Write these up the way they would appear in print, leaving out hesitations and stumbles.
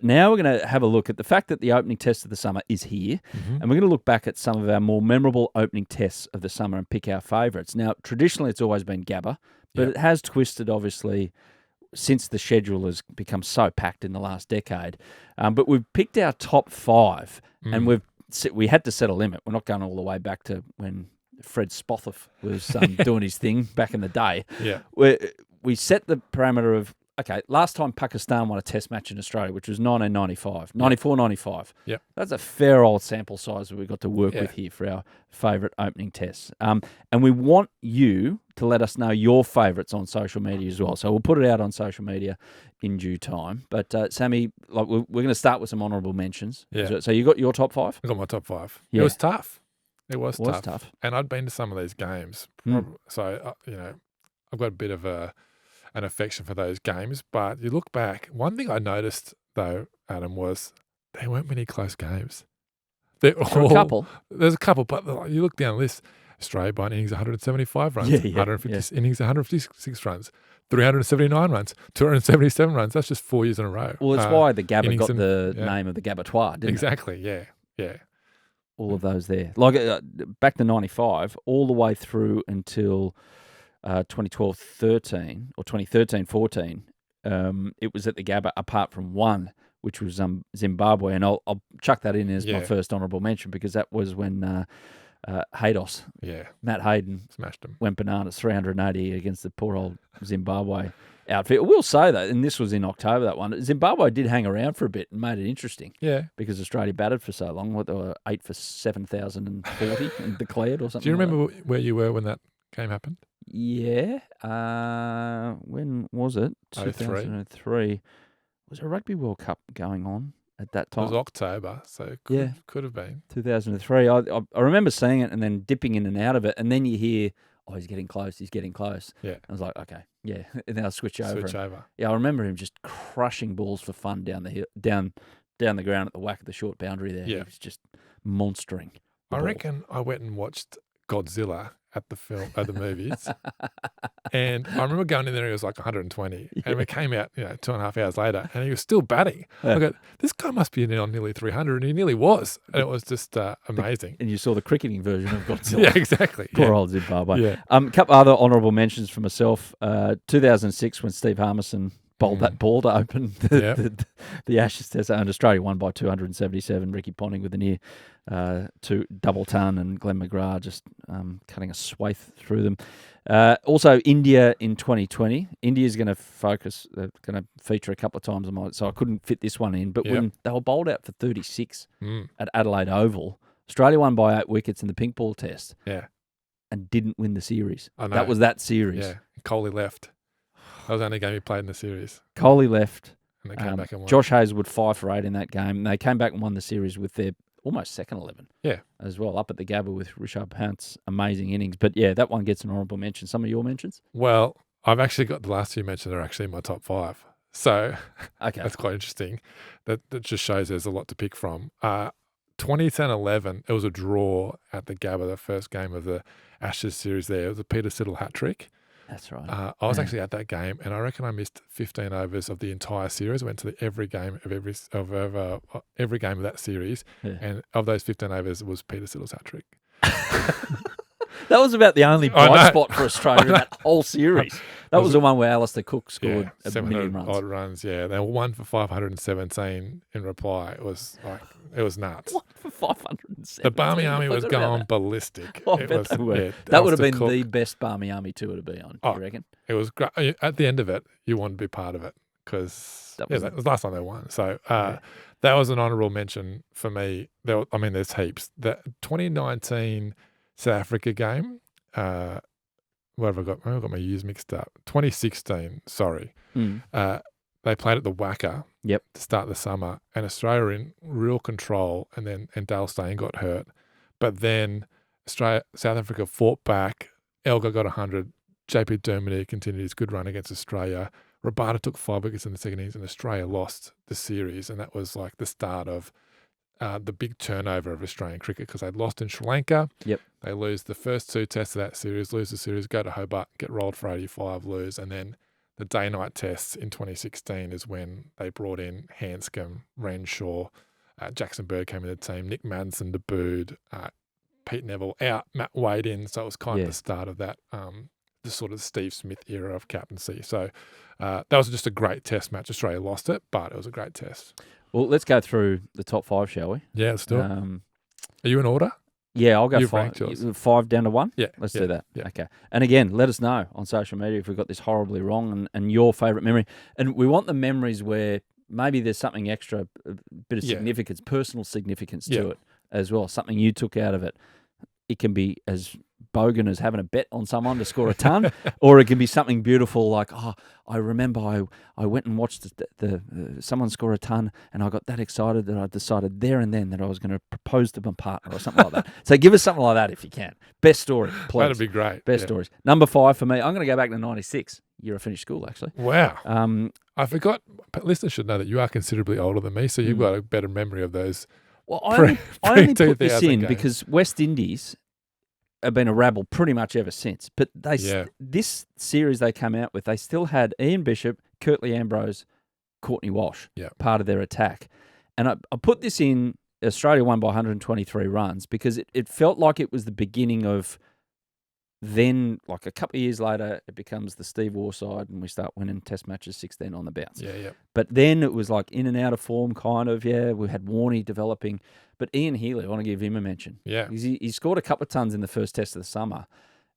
Now we're going to have a look at the fact that the opening test of the summer is here, and we're going to look back at some of our more memorable opening tests of the summer and pick our favourites. Now, traditionally, it's always been Gabba, but it has twisted, obviously, since the schedule has become so packed in the last decade. But we've picked our top 5, and we had to set a limit. We're not going all the way back to when Fred Spothoff was doing his thing back in the day. Yeah. We set the parameter of, okay, last time Pakistan won a test match in Australia, which was 1995, 94-95. Yep. That's a fair old sample size that we've got to work with here for our favourite opening tests. And we want you to let us know your favourites on social media as well. So we'll put it out on social media in due time. But, Sammy, like we're going to start with some honourable mentions. Yeah. So you got your top 5? I got my top 5. Yeah. It was tough. It was tough. tough. And I'd been to some of these games. So, I've got a bit of an affection for those games. But you look back, one thing I noticed, though, Adam, was there weren't many close games. A couple. There's a couple, but you look down the list, Australia by an innings 175 runs, 150 innings 156 runs, 379 runs, 277 runs. That's just 4 years in a row. Well, it's why the Gabba got the name of the Gabatoir, didn't it? Exactly, yeah. All of those there. Like back to 95, all the way through until 2012-13 or 2013-14, it was at the Gabba apart from one, which was Zimbabwe. And I'll chuck that in as my first honourable mention because that was when Haydos, Matt Hayden, smashed him. Went bananas, 380 against the poor old Zimbabwe outfit. I will say that, and this was in October, that one, Zimbabwe did hang around for a bit and made it interesting. Yeah. Because Australia batted for so long. What, they were 8 for 7,040 and declared or something. Do you remember where you were when that game happened? Yeah. When was it? 2003. Was a Rugby World Cup going on at that time? It was October, so it could have been. 2003. I remember seeing it and then dipping in and out of it, and then you hear, oh, he's getting close. Yeah. I was like, okay, yeah. And then I'll switch over. Yeah, I remember him just crushing balls for fun down the hill, down the ground at the whack of the short boundary there. Yeah. He was just monstering. I reckon I went and watched Godzilla at the movies. And I remember going in there, he was like 120. And we came out, 2.5 hours later, and he was still batting. I go, this guy must be on nearly 300, and he nearly was. And it was just amazing. And you saw the cricketing version of Godzilla. Yeah, exactly. Poor old Zimbabwe. Yeah. A couple other honourable mentions for myself. 2006 when Steve Harmison bowled that ball to open the Ashes test, and Australia won by 277. Ricky Ponting with the near two double ton, and Glenn McGrath just cutting a swathe through them. Also, India in 2020. India's going to going to feature a couple of times on my, so I couldn't fit this one in. But when they were bowled out for 36 at Adelaide Oval, Australia won by 8 wickets in the pink ball test. Yeah, and didn't win the series. I know. That was that series. Yeah, Kohli left. That was the only game he played in the series. Kohli left. And they came back and won. Josh Hazelwood 5 for 8 in that game. And they came back and won the series with their almost second 11. Yeah. As well, up at the Gabba with Rishabh Pant's amazing innings. But yeah, that one gets an honourable mention. Some of your mentions? Well, I've actually got the last few mentioned are actually in my top 5. So that's quite interesting. That just shows there's a lot to pick from. 2010-11, it was a draw at the Gabba, the first game of the Ashes series there. It was a Peter Siddle hat-trick. That's right. I was actually at that game, and I reckon I missed 15 overs of the entire series. I went to every game of every game of that series, and of those 15 overs, it was Peter Siddle's hat trick. That was about the only bright spot for Australia in that whole series. That was the one where Alistair Cook scored a million runs. Odd runs, yeah. They were 1 for 517 in reply. It was nuts. 1 for 517. The Barmy Army was going ballistic. I bet they were. That would have been the best Barmy Army tour to be on, you reckon? It was great. At the end of it, you wanted to be part of it because that was the last time they won. So that was an honourable mention for me. There's heaps. The 2019 South Africa game, what have I got? I've got my years mixed up. 2016, sorry. They played at the Wacker to start the summer, and Australia were in real control, and Dale Steyn got hurt. But then South Africa fought back. Elgar got 100. JP Dermody continued his good run against Australia. Rabada took 5 wickets in the second innings, and Australia lost the series, and that was like the start of the big turnover of Australian cricket because they'd lost in Sri Lanka. Yep. They lose the first 2 tests of that series, lose the series, go to Hobart, get rolled for 85, lose, and then the day-night tests in 2016 is when they brought in Hanscom, Renshaw, Jackson Bird came in the team, Nick Madsen debuted, Pete Neville out, Matt Wade in. So it was kind of the start of that, the sort of Steve Smith era of captaincy. So that was just a great test match. Australia lost it, but it was a great test. Well, let's go through the top 5, shall we? Yeah, let's do it. Are you in order? Yeah, I'll go You've 5 down to 1? Yeah. Let's do that. Yeah. Okay. And again, let us know on social media if we've got this horribly wrong and your favourite memory. And we want the memories where maybe there's something extra, a bit of significance, personal significance to it as well, something you took out of it. It can be as bogan as having a bet on someone to score a ton, or it can be something beautiful like, I remember I went and watched someone score a ton and I got that excited that I decided there and then that I was going to propose to my partner or something like that. So give us something like that if you can. Best story, please. That'd be great. Best stories. Number 5 for me, I'm going to go back to 96. Year I finished school, actually. Wow. I forgot, but listeners should know that you are considerably older than me, so you've got a better memory of those. Well, I only put this in because West Indies have been a rabble pretty much ever since. But this series they come out with, they still had Ian Bishop, Curtly Ambrose, Courtney Walsh, part of their attack. And I put this in, Australia won by 123 runs because it felt like it was the beginning of then, like a couple of years later, it becomes the Steve Waugh side and we start winning test matches 16 on the bounce. Yeah. But then it was like in and out of form kind of, we had Warney developing. But Ian Healy, I want to give him a mention. Yeah. He scored a couple of tons in the first test of the summer.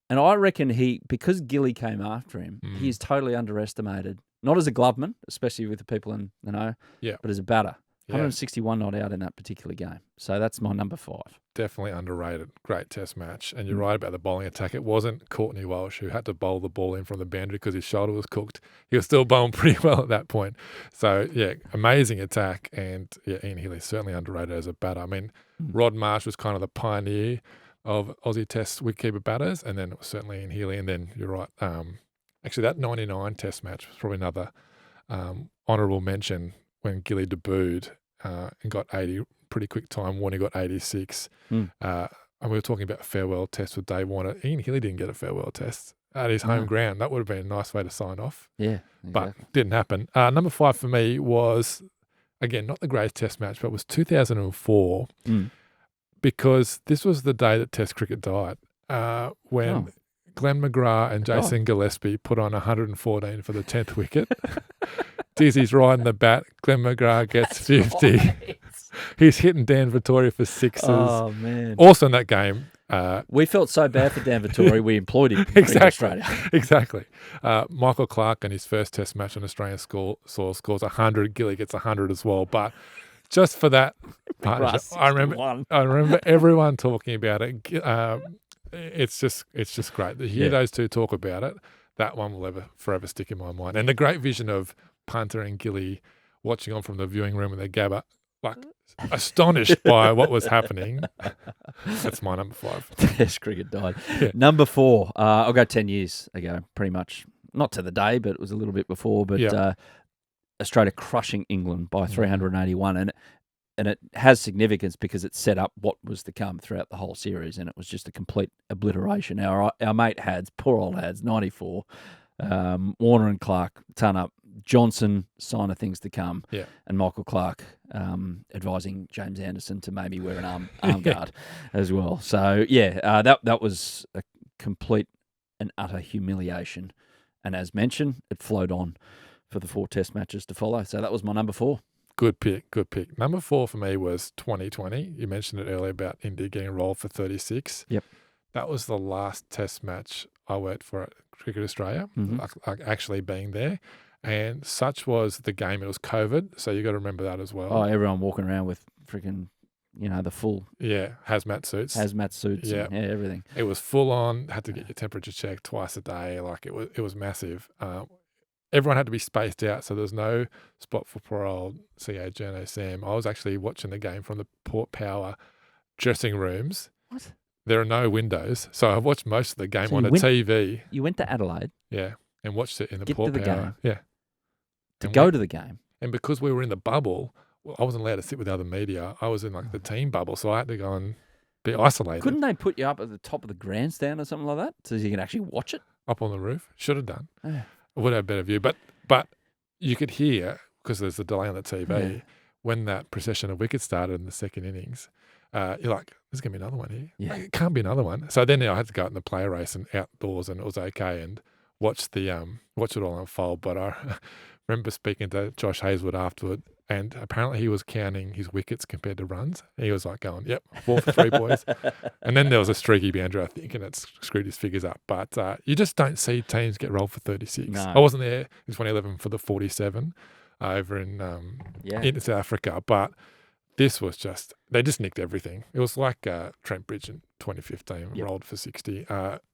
And I reckon because Gilly came after him, he is totally underestimated. Not as a gloveman, especially with the people in the know, but as a batter. 161 not out in that particular game. So that's my number 5. Definitely underrated. Great test match. And you're right about the bowling attack. It wasn't Courtney Walsh who had to bowl the ball in from the boundary because his shoulder was cooked. He was still bowling pretty well at that point. So, amazing attack. And, Ian Healy certainly underrated as a batter. I mean, Rod Marsh was kind of the pioneer of Aussie Test wicketkeeper batters. And then it was certainly Ian Healy. And then you're right. Actually, that 99 test match was probably another honourable mention when Gilly debuted and got 80 pretty quick time. Warner got 86. And we were talking about a farewell test with Dave Warner. Ian Healy didn't get a farewell test at his home ground. That would have been a nice way to sign off. Yeah, exactly. But didn't happen. Number 5 for me was, again, not the greatest test match, but it was 2004 because this was the day that Test cricket died when Glenn McGrath and Jason Gillespie put on 114 for the 10th wicket. Dizzy's riding the bat. Glenn McGrath gets 50. Right. He's hitting Dan Vittori for 6s. Oh, man. Also in that game. We felt so bad for Dan Vittori, we employed him in Australia. Exactly. Michael Clarke in his first test match on Australian soil scores 100. Gilly gets 100 as well. But just for that partnership, I remember everyone talking about it. It's just great to hear those two talk about it. That one will forever stick in my mind. And the great vision of Punter and Gilly watching on from the viewing room with their gabba, like astonished by what was happening. That's my number 5. Test cricket died. Number 4, I'll go 10 years ago, pretty much. Not to the day, but it was a little bit before. But Australia crushing England by 381. And it has significance because it set up what was to come throughout the whole series, and it was just a complete obliteration. Our mate Hads, poor old Hads, 94, Warner and Clark, ton up, Johnson, sign of things to come, and Michael Clarke advising James Anderson to maybe wear an arm guard as well. So, that was a complete and utter humiliation. And as mentioned, it flowed on for the 4 test matches to follow. So that was my number 4. Good pick. Number 4 for me was 2020. You mentioned it earlier about India getting rolled for 36. Yep. That was the last test match I worked for at Cricket Australia, like actually being there. And such was the game. It was COVID, so you got to remember that as well. Oh, everyone walking around with freaking, the full... hazmat suits. And everything. It was full on, had to get your temperature checked twice a day. Like it was massive. Everyone had to be spaced out, so there was no spot for poor old CA Journo Sam. I was actually watching the game from the Port Power dressing rooms. What? There are no windows, so I watched most of the game on a TV. You went to Adelaide? Yeah, and watched it in the Port Power. Game. Yeah. To go to the game? And because we were in the bubble, I wasn't allowed to sit with other media. I was in like the team bubble, so I had to go and be isolated. Couldn't they put you up at the top of the grandstand or something like that so you can actually watch it? Up on the roof? Should have done. I would have a better view. But you could hear, because there's a delay on the TV, when that procession of wickets started in the second innings, you're like, there's going to be another one here. Yeah. Like, it can't be another one. So then I had to go out in the play race and outdoors, and it was okay, and watch it all unfold. But I remember speaking to Josh Hazelwood afterward, and apparently he was counting his wickets compared to runs. He was like going, yep, 4 for 3, boys. And then there was a streaky bounder, I think, and it screwed his figures up. But you just don't see teams get rolled for 36. No. I wasn't there in 2011 for the 47 over in South Africa, but this was they just nicked everything. It was like Trent Bridge in 2015, rolled for 60.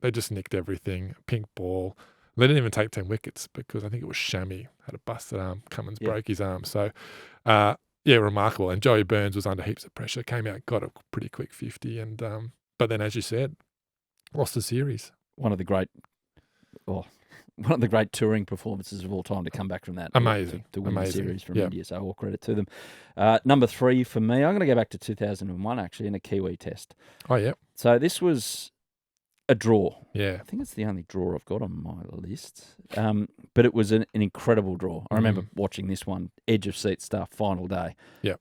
They just nicked everything. Pink ball. They didn't even take 10 wickets because I think it was Shammy had a busted arm. Cummins broke his arm. So, remarkable. And Joey Burns was under heaps of pressure. Came out, got a pretty quick 50. And but then, as you said, lost the series. One of the great touring performances of all time to come back from that. Amazing. To win the series from India. So all credit to them. Number 3 for me, I'm going to go back to 2001, actually, in a Kiwi test. Oh, yeah. So this was a draw. Yeah. I think it's the only draw I've got on my list. But it was an incredible draw. I remember watching this one, edge of seat stuff, final day. Yeah.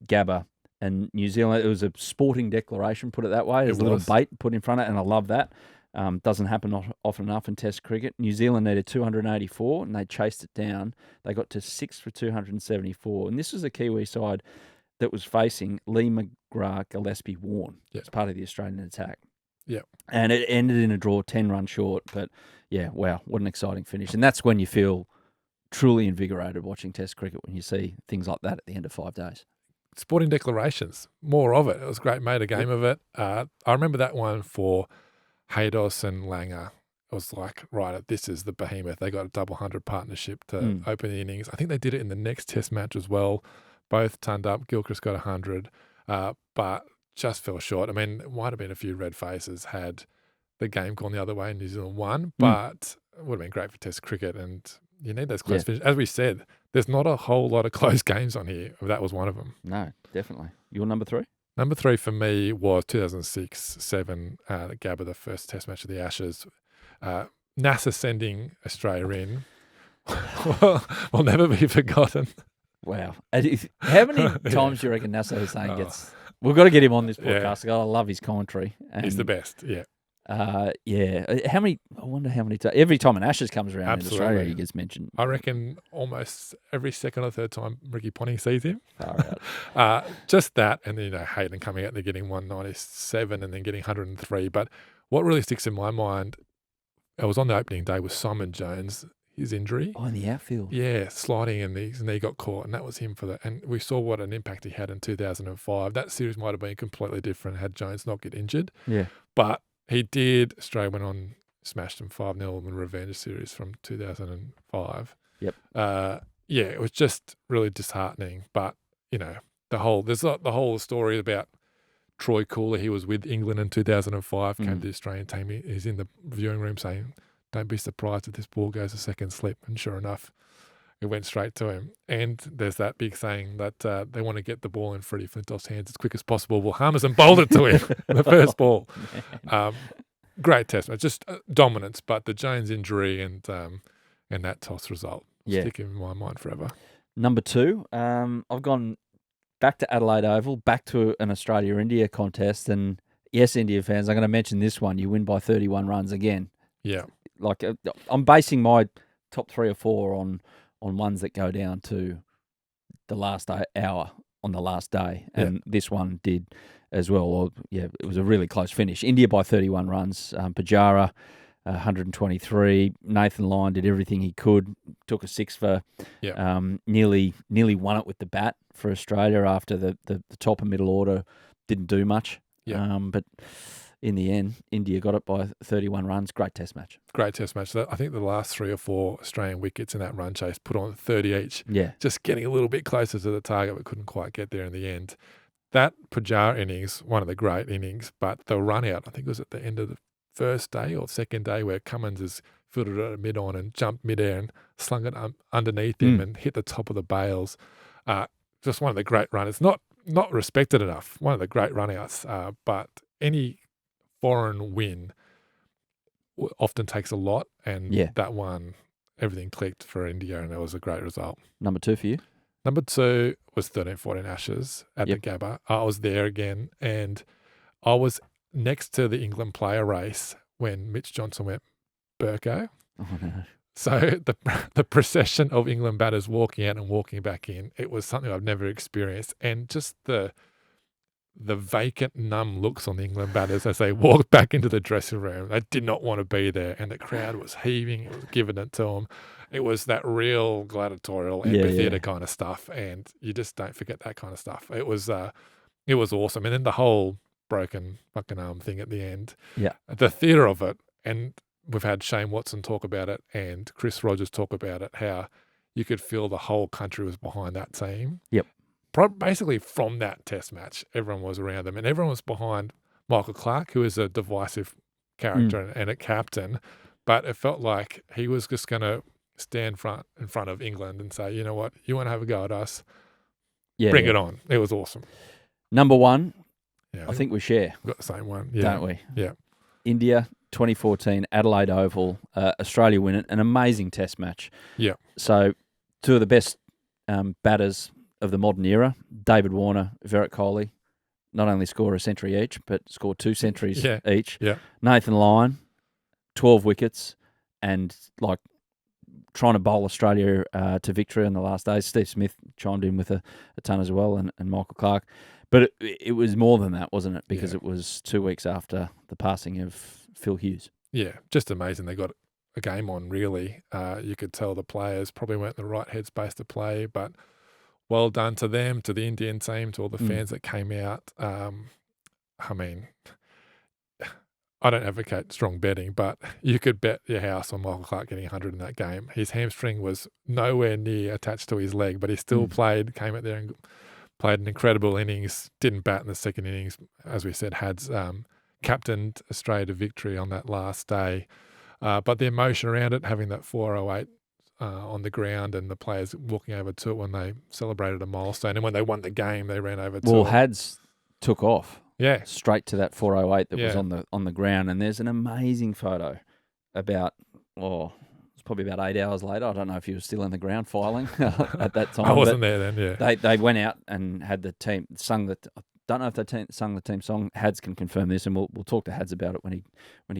Gabba and New Zealand. It was a sporting declaration, put it that way. There's a little bait put in front of it, and I love that. Doesn't happen often enough in Test cricket. New Zealand needed 284, and they chased it down. They got to 6 for 274. And this was a Kiwi side that was facing Lee McGrath, Gillespie, Warne as part of the Australian attack. Yeah. And it ended in a draw, 10 runs short. But, yeah, wow, what an exciting finish. And that's when you feel truly invigorated watching Test cricket, when you see things like that at the end of 5 days. Sporting declarations, more of it. It was great, made a game of it. I remember that one for Haydos and Langer. It was like, right, this is the behemoth. They got a double 100 partnership to open the innings. I think they did it in the next Test match as well. Both turned up. Gilchrist got 100, but just fell short. I mean, it might have been a few red faces had the game gone the other way and New Zealand won, but it would have been great for Test cricket, and you need those close finishes. As we said, there's not a whole lot of close games on here. That was one of them. No, definitely. Your number 3? Number 3 for me was 2006-7, Gabba, the first Test match of the Ashes. NASA sending Australia in will never be forgotten. Wow. How many times do you reckon NASA Hussain gets... We've got to get him on this podcast. I love his commentary. He's the best, How many... I wonder how many times... Every time an Ashes comes around in Australia, he gets mentioned. I reckon almost every second or third time Ricky Ponting sees him. Far out. Just that, and then, Hayden coming out and they're getting 197 and then getting 103. But what really sticks in my mind, I was on the opening day with Simon Jones, his injury. Oh, in the outfield. Yeah, sliding and his knee got caught, and that was him for that. And we saw what an impact he had in 2005. That series might have been completely different had Jones not get injured. Yeah. But he did. Australia went on, smashed them 5-0 in the revenge series from 2005. Yep. It was just really disheartening. But, the whole story about Troy Cooler. He was with England in 2005, came to the Australian team. He's in the viewing room saying, don't be surprised if this ball goes a second slip. And sure enough, it went straight to him. And there's that big saying that they want to get the ball in Freddie Flintoff's hands as quick as possible. Well, Harmison bowled it to him in the first ball. Great test match, just dominance, but the Jones injury and that toss result stick in my mind forever. Number 2, I've gone back to Adelaide Oval, back to an Australia-India contest. And yes, India fans, I'm going to mention this one. You win by 31 runs again. Yeah. Like I'm basing my top 3 or 4 on ones that go down to the last hour on the last day, and this one did as well. It was a really close finish. India by 31 runs. Pujara 123. Nathan Lyon did everything he could. Took a 6 for. Nearly won it with the bat for Australia after the top and middle order didn't do much. Yeah. But in the end, India got it by 31 runs. Great test match. Great test match. I think the last 3 or 4 Australian wickets in that run chase put on 30 each. Yeah. Just getting a little bit closer to the target, but couldn't quite get there in the end. That Pujara innings, one of the great innings, but the run out, I think it was at the end of the first day or second day, where Cummins has fielded it at mid-on and jumped mid-air and slung it underneath him and hit the top of the bails. Just one of the great runners. Not respected enough. One of the great run-outs. But any foreign win often takes a lot, and that one everything clicked for India, and it was a great result. Number 2 for you? Number 2 was 13-14 Ashes at the Gabba. I was there again, and I was next to the England player race when Mitch Johnson went Burko. Oh, no. So the procession of England batters walking out and walking back in, it was something I've never experienced. And just the vacant, numb looks on the England batters as they walked back into the dressing room. They did not want to be there, and the crowd was heaving. It was giving it to them. It was that real gladiatorial amphitheater kind of stuff, and you just don't forget that kind of stuff. It was awesome. And then the whole broken fucking arm thing at the end. Yeah. The theatre of it, and we've had Shane Watson talk about it and Chris Rogers talk about it, how you could feel the whole country was behind that team. Yep. Basically from that test match, everyone was around them, and everyone was behind Michael Clarke, who is a divisive character and a captain, but it felt like he was just going to stand in front of England and say, you know what, you want to have a go at us? Bring it on. It was awesome. Number 1, I think we share. We've got the same one, don't we? Yeah. India, 2014, Adelaide Oval, Australia win it. An amazing test match. Yeah. So 2 of the best batters of the modern era, David Warner, Virat Kohli, not only score a century each, but score 2 centuries each. Yeah. Nathan Lyon, 12 wickets, and like trying to bowl Australia to victory on the last day. Steve Smith chimed in with a ton as well, and Michael Clarke. But it was more than that, wasn't it? Because it was 2 weeks after the passing of Phil Hughes. Yeah, just amazing. They got a game on, really. You could tell the players probably weren't in the right headspace to play, but well done to them, to the Indian team, to all the fans that came out. I mean, I don't advocate strong betting, but you could bet your house on Michael Clarke getting 100 in that game. His hamstring was nowhere near attached to his leg, but he still came out there and played an incredible innings, didn't bat in the second innings. As we said, Had's captained Australia to victory on that last day. But the emotion around it, having that 408 on the ground and the players walking over to it when they celebrated a milestone. And when they won the game, they ran over to it. Well, Had's took off. Yeah. Straight to that 408 that was on the ground. And there's an amazing photo about, it's probably about 8 hours later. I don't know if he was still in the ground filing at that time. I wasn't there then, yeah. They went out and had the team sung the. I don't know if they sung the team song. Hads can confirm this, and we'll talk to Hads about it when he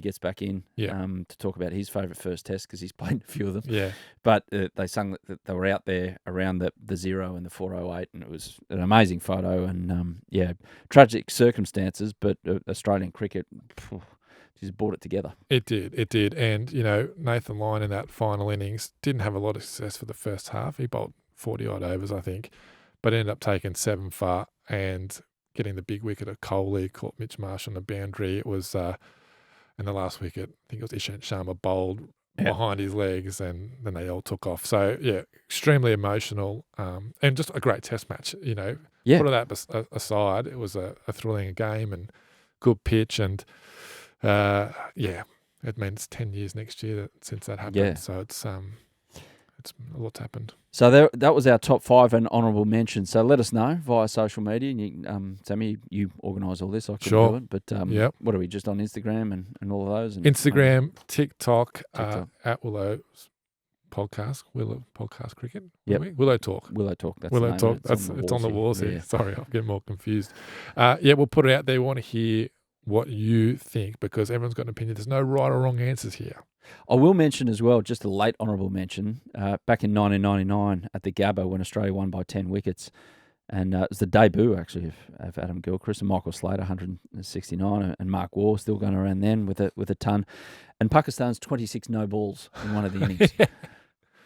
gets back in. To talk about his favourite first test because he's played a few of them. Yeah. But they sung that they were out there around the 0 and the 408, and it was an amazing photo. And tragic circumstances, but Australian cricket just brought it together. It did. And, Nathan Lyon in that final innings didn't have a lot of success for the first half. He bowled 40-odd overs, I think, but ended up taking 7 for and getting the big wicket of Kohli, caught Mitch Marsh on the boundary. It was, in the last wicket, I think it was Ishant Sharma bowled behind his legs, and then they all took off. So, extremely emotional and just a great test match, Put all that aside, it was a thrilling game and good pitch, and it means 10 years next year since that happened. Yeah. So it's a lot's happened. So that was our top 5 and honourable mentions. So let us know via social media. And you, Sammy, you organise all this. I couldn't do it. But what are we, just on Instagram and all of those? And, Instagram, TikTok. At Willow Podcast, Willow Podcast Cricket. Willow Talk. Willow Talk. That's Willow Talk. It's on the walls here. Sorry, I'm getting more confused. We'll put it out there. We want to hear what you think, because everyone's got an opinion. There's no right or wrong answers here. I will mention as well, just a late honourable mention, back in 1999 at the Gabba when Australia won by 10 wickets. And it was the debut, actually, of Adam Gilchrist and Michael Slater, 169, and Mark Waugh still going around then with a ton. And Pakistan's 26 no balls in one of the innings.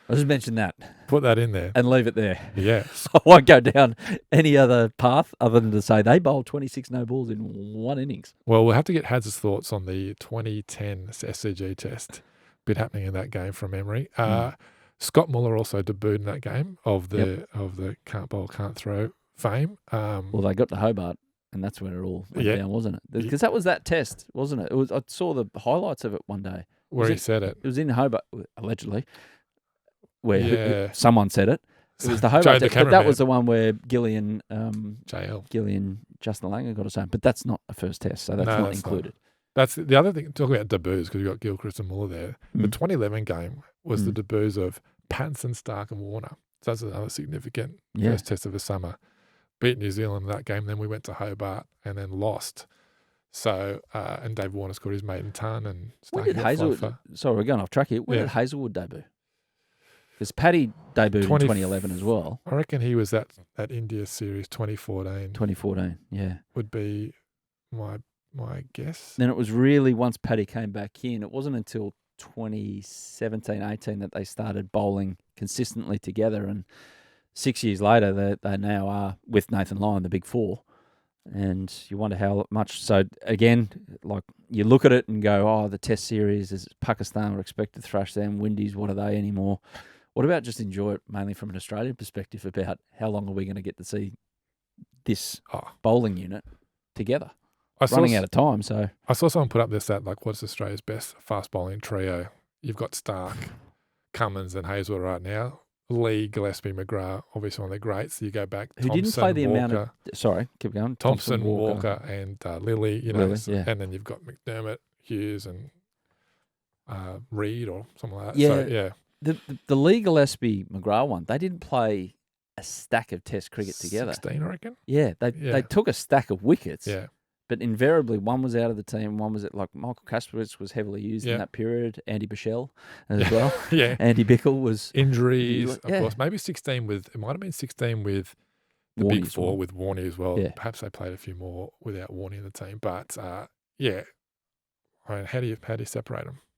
I'll just mention that. Put that in there. And leave it there. Yeah. I won't go down any other path other than to say they bowled 26 no balls in one innings. Well, we'll have to get Hads' thoughts on the 2010 SCG test. Bit happening in that game from memory. Scott Muller also debuted in that game of the can't bowl, can't throw fame. Well, they got to Hobart, and that's where it all went down, wasn't it? Because that was that test, wasn't it? I saw the highlights of it one day. Where he said it. It was in Hobart, allegedly. Where someone said it. It was the Hobart test, but that was the one where Gillian, Justin Langer got a saying. But that's not a first test, so that's not included. That's the other thing. Talking about debuts, because you've got Gilchrist and Muller there. The Mm. 2011 game was the debuts of Pattinson, Stark, and Warner. So that's another significant first test of the summer. Beat New Zealand in that game. Then we went to Hobart and then lost. So, and Dave Warner scored his maiden ton. And When did Hazelwood? Sorry, we're going off track here. When did Hazelwood debut? Because Paddy debuted in 2011 as well. I reckon he was at India series 2014. 2014, yeah. Would be my guess. Then it was really, once Paddy came back in, it wasn't until 2017-18 that they started bowling consistently together. And 6 years later, they now are, with Nathan Lyon, the big four. And you wonder how much. So, again, like you look at it and go, oh, the test series is Pakistan were expected to thrash them. Windies, what are they anymore? What about just enjoy it mainly from an Australian perspective about how long are we going to get to see this bowling unit together? Running out of time, so. I saw someone put up this stat, like, what's Australia's best fast bowling trio? You've got Stark, Cummins, and Hazelwood right now. Lee, Gillespie, McGrath, obviously one of the greats. You go back, Who didn't play the amount of... Sorry, keep going. Thompson, Walker, and Lilly, Lilly, and then you've got McDermott, Hughes, and Reid or something like that. Yeah, so, yeah. The Lee, Gillespie, McGrath one, they didn't play a stack of Test cricket together. 16, I reckon. Yeah, they took a stack of wickets. Yeah. But invariably, one was out of the team, one was like Michael Kasperowicz was heavily used in that period. Andy Bichelle as well. Yeah. Andy Bickle was injuries, of course. Maybe 16 with. It might have been 16 with the Warney big four with Warney as well. Yeah. Perhaps they played a few more without Warney in the team. But yeah, I mean, how do you separate them?